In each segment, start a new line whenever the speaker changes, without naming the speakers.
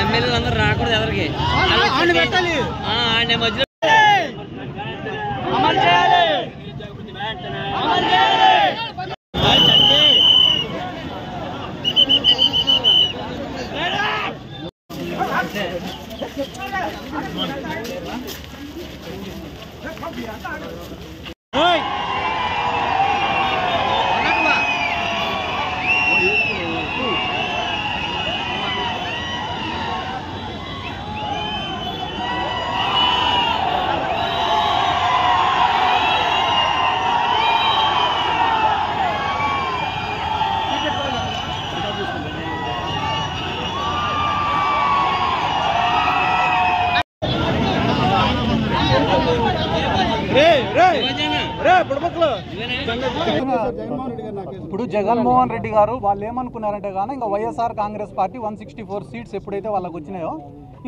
ఎమ్మెల్యేలందరూ రాకూడదు ఎవరికి మధ్యలో
ఇప్పుడు జగన్మోహన్ రెడ్డి గారు వాళ్ళు ఏమనుకున్నారంటే కానీ ఇంకా వైఎస్ఆర్ కాంగ్రెస్ పార్టీ 164 సీట్స్ ఎప్పుడైతే వాళ్ళకి వచ్చినాయో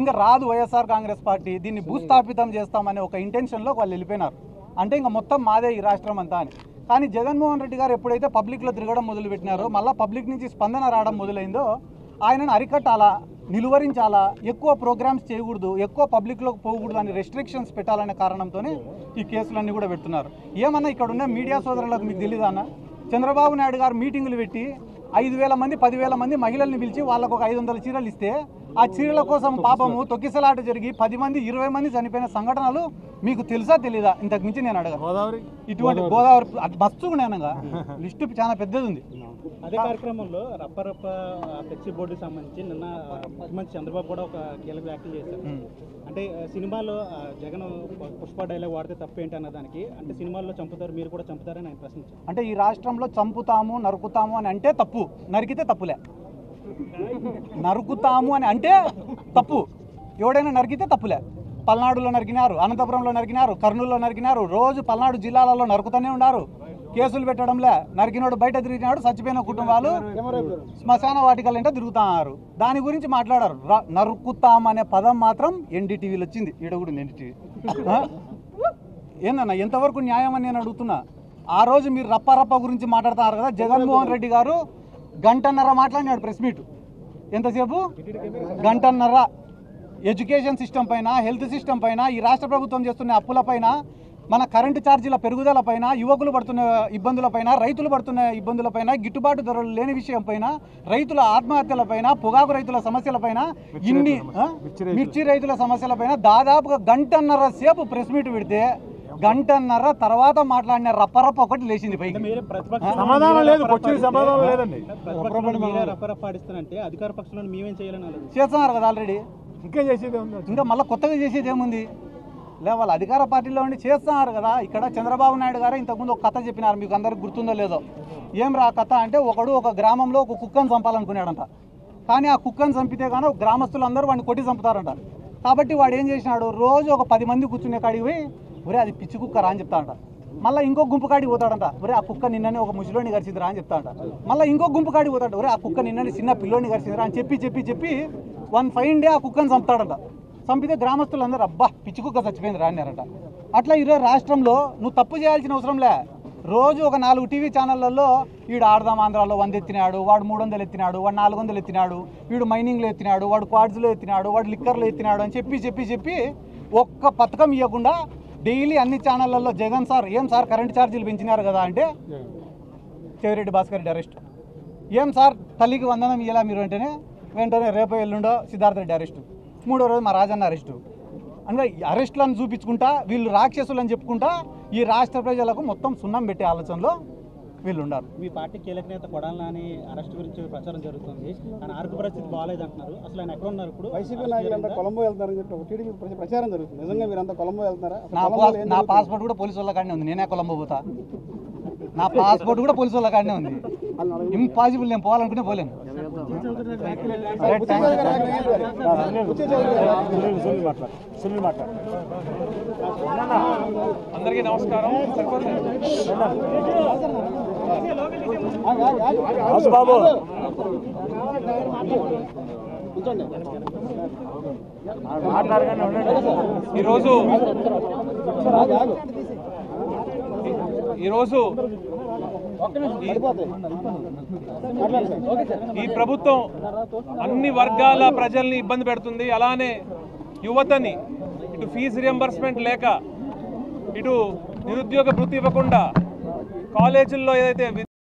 ఇంకా రాదు వైఎస్ఆర్ కాంగ్రెస్ పార్టీ, దీన్ని భూస్థాపితం చేస్తామనే ఒక ఇంటెన్షన్లో వాళ్ళు వెళ్ళిపోయినారు. అంటే ఇంకా మొత్తం మాదే ఈ రాష్ట్రం అంతా అని. కానీ జగన్మోహన్ రెడ్డి గారు ఎప్పుడైతే పబ్లిక్లో తిరగడం మొదలుపెట్టినారో, మళ్ళీ పబ్లిక్ నుంచి స్పందన రావడం మొదలైందో, ఆయనను అరికట్టాలా, నిలువరించాలా, ఎక్కువ ప్రోగ్రామ్స్ చేయకూడదు, ఎక్కువ పబ్లిక్లోకి పోకూడదు అని రెస్ట్రిక్షన్స్ పెట్టాలనే కారణంతోనే ఈ కేసులన్నీ కూడా పెడుతున్నారు. ఏమన్నా ఇక్కడ ఉన్న మీడియా సోదరులకు మీకు తెలీదా అన్న, చంద్రబాబు నాయుడు గారు మీటింగులు పెట్టి 5,000 మంది 10,000 మంది మహిళల్ని పిలిచి వాళ్ళకు ఒక 500 చీరలు ఇస్తే ఆ చీరల కోసం పాపము తొక్కిసలాట జరిగి 10 మంది 20 మంది చనిపోయిన సంఘటనలు మీకు తెలుసా తెలీదా? ఇంతకు మించి నేను అడగను. ఇటువంటి గోదావరి మస్తు నేనగా లిస్టు చాలా పెద్దది ఉంది.
అదే కార్యక్రమంలో రప్పరప్ప ఫ్లెక్సీ బోర్డుకి సంబంధించి నిన్న ముఖ్యమంత్రి చంద్రబాబు కూడా ఒక కీలక వ్యాఖ్యలు చేశారు. అంటే సినిమాలో జగన్ పుష్ప డైలాగ్ వాడితే తప్పేంటి అన్న దానికి, అంటే సినిమాల్లో చంపుతారు మీరు కూడా చంపుతారని ఆయన ప్రశ్నించారు.
అంటే ఈ రాష్ట్రంలో చంపుతాము నరుకుతాము అని అంటే తప్పు, నరికితే తప్పులే. నరుకుతాము అని అంటే తప్పు, ఎవడైనా నరికితే తప్పులే. పల్నాడులో నరికినారు, అనంతపురంలో నరికినారు, కర్నూలులో నరికినారు, రోజు పల్నాడు జిల్లాలలో నరుకుతూనే ఉన్నారు. కేసులు పెట్టడంలే, నరికినోడు బయట తిరిగినాడు, చచ్చిపోయిన కుటుంబాలు శ్మశాన వాటికలంటే తిరుగుతున్నారు. దాని గురించి మాట్లాడారు. నరుకుతామనే పదం మాత్రం ఎన్డీటీవీలో వచ్చింది. ఈడ కూడా ఉంది ఎన్డీటీవీ. ఏందన్నా ఎంతవరకు న్యాయం అని నేను అడుగుతున్నా. ఆ రోజు మీరు రప్పరప్ప గురించి మాట్లాడుతున్నారు కదా, జగన్మోహన్ రెడ్డి గారు గంటన్నర మాట్లాడినాడు ప్రెస్ మీట్. ఎంతసేపు? గంటన్నర. ఎడ్యుకేషన్ సిస్టమ్ పైన, హెల్త్ సిస్టమ్ పైన, ఈ రాష్ట్ర ప్రభుత్వం చేస్తున్న అప్పుల పైన, మన కరెంటు ఛార్జీల పెరుగుదల పైన, యువకులు పడుతున్న ఇబ్బందుల పైన, రైతులు పడుతున్న ఇబ్బందుల పైన, గిట్టుబాటు ధరలు లేని విషయం పైన, రైతుల ఆత్మహత్యల పైన, పొగాకు రైతుల సమస్యల పైన, మిర్చి రైతుల సమస్యల పైన దాదాపుగా గంటన్నర సేపు ప్రెస్ మీట్ పెడితే గంటన్నర తర్వాత మాట్లాడిన రప్పరప్ప ఒకటి లేచింది పైకి.
సమాధానం లేదు, సమాధానం లేదండి. అధికార పక్షంలో మేమేం చేయాలని
చేస్తున్నారు కదా ఆల్రెడీ. ఇంకా మళ్ళీ కొత్తగా చేసేది ఏముంది? వాళ్ళు అధికార పార్టీలో ఉండి చేస్తున్నారు కదా. ఇక్కడ చంద్రబాబు నాయుడు గారు ఇంతకుముందు ఒక కథ చెప్పినారు, మీకు అందరికి గుర్తుందో లేదో. ఏం రా కథ అంటే, ఒకడు ఒక గ్రామంలో ఒక కుక్కను చంపాలనుకున్నాడంట. కానీ ఆ కుక్కను చంపితే కానీ గ్రామస్తులందరూ వాడిని కొట్టి చంపుతారంట. కాబట్టి వాడు ఏం చేసినాడు, రోజు ఒక 10 మంది కూర్చునే కాడికి పోయి, ఒరే అది పిచ్చి కుక్కరా అని చెప్తాడంట. మళ్ళీ ఇంకో గుంపు కాడికి పోతాడంట, ఒరే ఆ కుక్క నిన్ననే ఒక ముసలోని గరిచిందిరా అని చెప్తాడంట. మళ్ళీ ఇంకో గుంపు కాడికి పోతాడు, ఒరే ఆ కుక్క నిన్ననే చిన్న పిల్లోని గరిచిందిరా అని చెప్పి వన్ ఫైన్ డే ఆ కుక్కను చంపుతాడంట. చంపితే గ్రామస్తులందరూ అబ్బా పిచ్చి కుక్క చచ్చిపోయింది రాన్నారట. అట్లా ఈరోజు రాష్ట్రంలో నువ్వు తప్పు చేయాల్సిన అవసరంలే. రోజు ఒక 4 టీవీ ఛానళ్లలో వీడు ఆడదాం ఆంధ్రాలో 100 ఎత్తినాడు, వాడు 300 ఎత్తినాడు, వాడు 400 ఎత్తినాడు, వీడు మైనింగ్లో ఎత్తినాడు, వాడు క్వాడ్స్లో ఎత్తినాడు, వాడు లిక్కర్లో ఎత్తినాడు అని చెప్పి ఒక్క పథకం ఇవ్వకుండా డైలీ అన్ని ఛానళ్లలో జగన్ సార్ ఏం సార్ కరెంట్ ఛార్జీలు పెంచినారు కదా అంటే చెవిరెడ్డి భాస్కర్ రెడ్డి అరెస్ట్. ఏం సార్ తల్లికి వందనం ఇయ్యాలా మీరు అంటేనే వెంటనే రేపు ఎల్లుండో సిద్ధార్థ రెడ్డి అరెస్టు, 3వ రోజు మా రాజన్న అరెస్టు. అంటే అరెస్టులను చూపించుకుంటా వీళ్ళు రాక్షసులు అని చెప్పుకుంటా ఈ రాష్ట్ర ప్రజలకు మొత్తం సున్నం పెట్టే ఆలోచనలో వీళ్ళు ఉన్నారు.
మీ పార్టీ కీలక నేత కొడాలి నాని అరెస్ట్ గురించి ప్రచారం జరుగుతుంది. ఆయన ఆరోగ్య పరిస్థితి బాగాలేదు అంటున్నారు. అసలు ఆయన ఎక్కడ ఉన్నారు ఇప్పుడు?
వైసీపీ నాయకులంతా కొలంబో వెళ్తారని చెప్పి ఒక టీడీపీ ప్రచారం జరుగుతుంది. నిజంగా మీరంతా కొలంబో వెళ్తారా?
నా పాస్పోర్ట్ కూడా పోలీసు వాళ్ళ కాడనే ఉంది. నేనే కొలంబో పోతా? నా పాస్పోర్ట్ కూడా పోలీసు వాళ్ళ కాడనే ఉంది. ఇంపాసిబుల్. నేను పోవాలనుకునే పోలేను.
అందరికీ నమస్కారం. ఈరోజు ఈ ప్రభుత్వం అన్ని వర్గాల ప్రజల్ని ఇబ్బంది పెడుతుంది. అలానే యువతని ఇటు ఫీజు రియంబర్స్మెంట్ లేక ఇటు నిరుద్యోగ భృతి ఇవ్వకుండా కాలేజీల్లో ఏదైతే